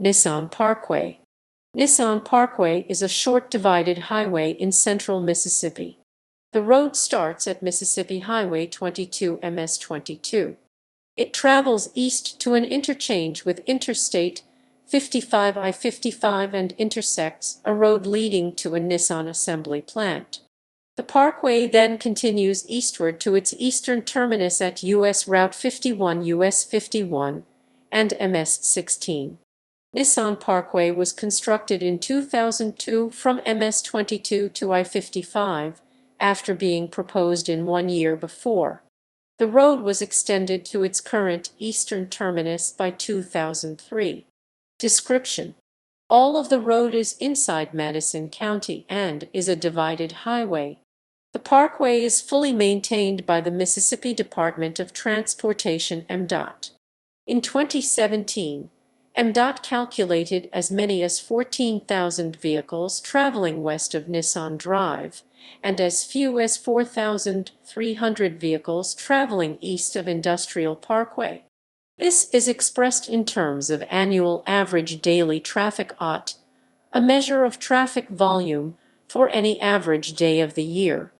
Nissan Parkway. Nissan Parkway is a short divided highway in central Mississippi. The road starts at Mississippi Highway 22 MS 22. It travels east to an interchange with Interstate 55 I-55 and intersects a road leading to a Nissan assembly plant. The parkway then continues eastward to its eastern terminus at US Route 51 US 51 and MS 16. Nissan Parkway was constructed in 2002 from MS 22 to I-55 after being proposed in 1 year before. The road was extended to its current eastern terminus by 2003. Description: all of the road is inside Madison County and is a divided highway. The parkway is fully maintained by the Mississippi Department of Transportation (MDOT). In 2017, MDOT calculated as many as 14,000 vehicles traveling west of Nissan Drive and as few as 4,300 vehicles traveling east of Industrial Parkway. This is expressed in terms of annual average daily traffic (AT), a measure of traffic volume for any average day of the year.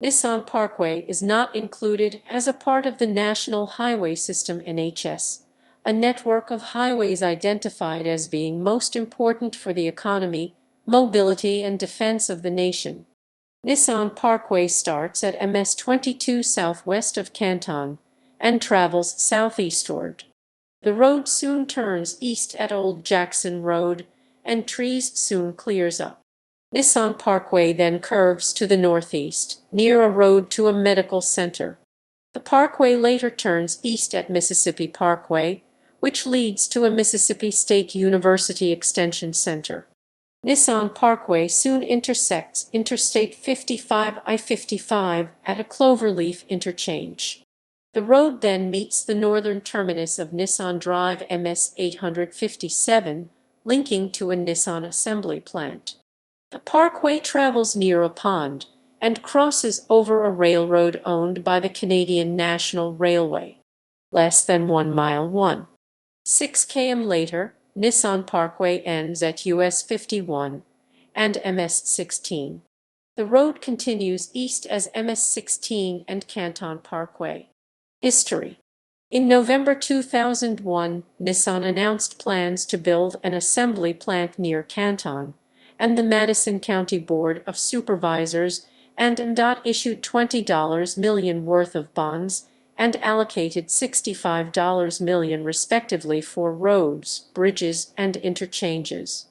Nissan Parkway is not included as a part of the National Highway System (NHS), a network of highways identified as being most important for the economy, mobility, and defense of the nation. Nissan Parkway starts at MS 22 southwest of Canton and travels southeastward. The road soon turns east at Old Jackson Road, and trees soon clears up. Nissan Parkway then curves to the northeast, near a road to a medical center. The parkway later turns east at Mississippi Parkway, which leads to a Mississippi State University Extension Center. Nissan Parkway soon intersects Interstate 55 I-55 at a cloverleaf interchange. The road then meets the northern terminus of Nissan Drive MS 857, linking to a Nissan assembly plant. The parkway travels near a pond and crosses over a railroad owned by the Canadian National Railway. Less than 1 mile 1.6 km later, Nissan Parkway ends at US 51 and MS 16. The road continues east as MS 16 and Canton Parkway. History: in November 2001, Nissan announced plans to build an assembly plant near Canton, and the Madison County Board of Supervisors and MDOT issued $20 million worth of bonds and allocated $65 million respectively for roads, bridges, and interchanges.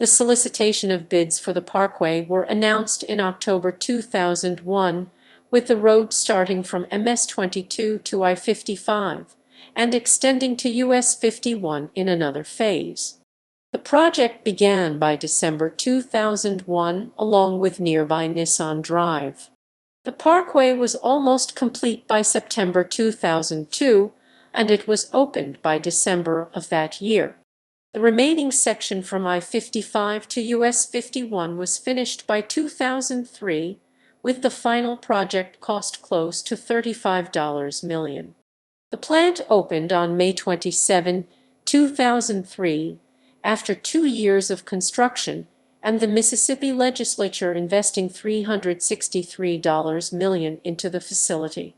The solicitation of bids for the parkway were announced in October 2001, with the road starting from MS 22 to I-55 and extending to US 51 in another phase. The project began by December 2001 along with nearby Nissan Drive. The parkway was almost complete by September 2002, and it was opened by December of that year. The remaining section from I-55 to US 51 was finished by 2003, with the final project cost close to $35 million. The plant opened on May 27, 2003, after 2 years of construction, and the Mississippi legislature investing $363 million into the facility.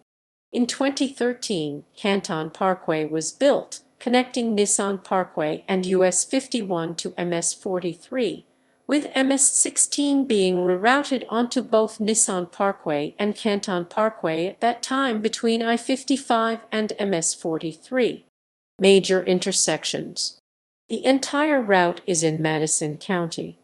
In 2013, Canton Parkway was built, connecting Nissan Parkway and US 51 to MS 43, with MS 16 being rerouted onto both Nissan Parkway and Canton Parkway at that time between I-55 and MS 43. Major intersections: the entire route is in Madison County.